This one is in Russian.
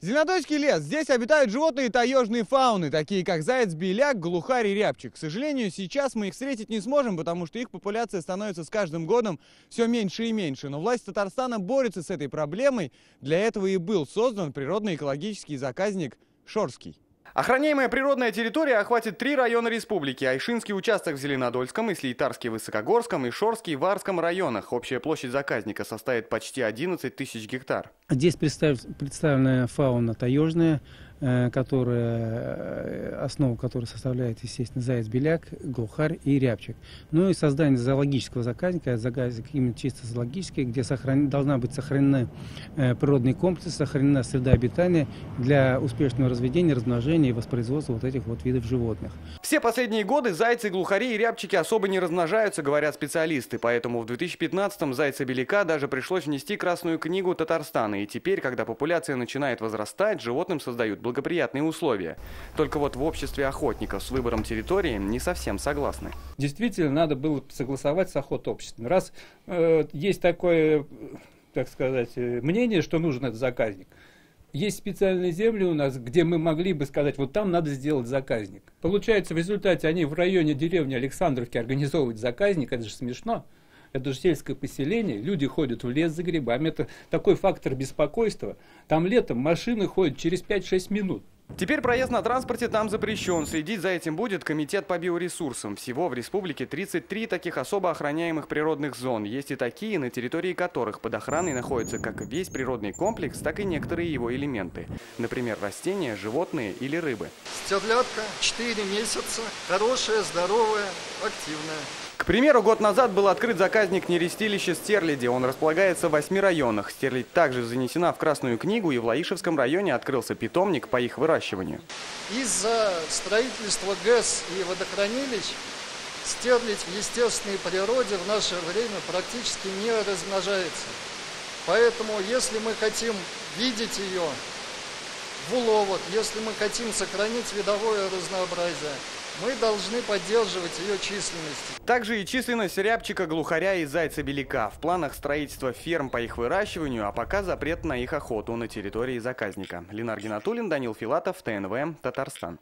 Зеленодольский лес. Здесь обитают животные таежной фауны, такие как заяц-беляк, глухарь и рябчик. К сожалению, сейчас мы их встретить не сможем, потому что их популяция становится с каждым годом все меньше и меньше. Но власть Татарстана борется с этой проблемой. Для этого и был создан природно-экологический заказник Шорский. Охраняемая природная территория охватит 3 района республики: Айшинский участок в Зеленодольском, Ислий-Тарский в Высокогорском и Шорский в Арском районах. Общая площадь заказника составит почти 11 тысяч гектар. Здесь представлена фауна таежная, основу которой составляет, естественно, заяц-беляк, глухарь и рябчик. Ну и создание зоологического заказника, заказник именно чисто зоологический, где должна быть сохранена природный комплекс, сохранена среда обитания для успешного разведения, размножения и воспроизводства вот этих вот видов животных. Все последние годы зайцы, глухари и рябчики особо не размножаются, говорят специалисты, поэтому в 2015-м зайца-беляка даже пришлось внести Красную книгу Татарстана. И теперь, когда популяция начинает возрастать, животным создают благоприятные условия. Только вот в обществе охотников с выбором территории не совсем согласны. Действительно, надо было согласовать с охотообществом. Раз есть такое, так сказать, мнение, что нужен этот заказник, есть специальные земли у нас, где мы могли бы сказать, вот там надо сделать заказник. Получается, в результате они в районе деревни Александровки организовывают заказник, это же смешно. Это же сельское поселение, люди ходят в лес за грибами, это такой фактор беспокойства. Там летом машины ходят через 5-6 минут. Теперь проезд на транспорте там запрещен. Следить за этим будет комитет по биоресурсам. Всего в республике 33 таких особо охраняемых природных зон. Есть и такие, на территории которых под охраной находится как весь природный комплекс, так и некоторые его элементы. Например, растения, животные или рыбы. Стерлядка 4 месяца, хорошая, здоровая, активная. К примеру, год назад был открыт заказник нерестилища стерляди. Он располагается в 8 районах. Стерлядь также занесена в Красную книгу, и в Лаишевском районе открылся питомник по их выращиванию. Из-за строительства ГЭС и водохранилищ стерлядь в естественной природе в наше время практически не размножается. Поэтому, если мы хотим видеть ее в уловах, если мы хотим сохранить видовое разнообразие, мы должны поддерживать ее численность. Также и численность рябчика, глухаря и зайца-беляка. В планах строительства ферм по их выращиванию, а пока запрет на их охоту на территории заказника. Ленар Гинатуллин, Данил Филатов, ТНВ, Татарстан.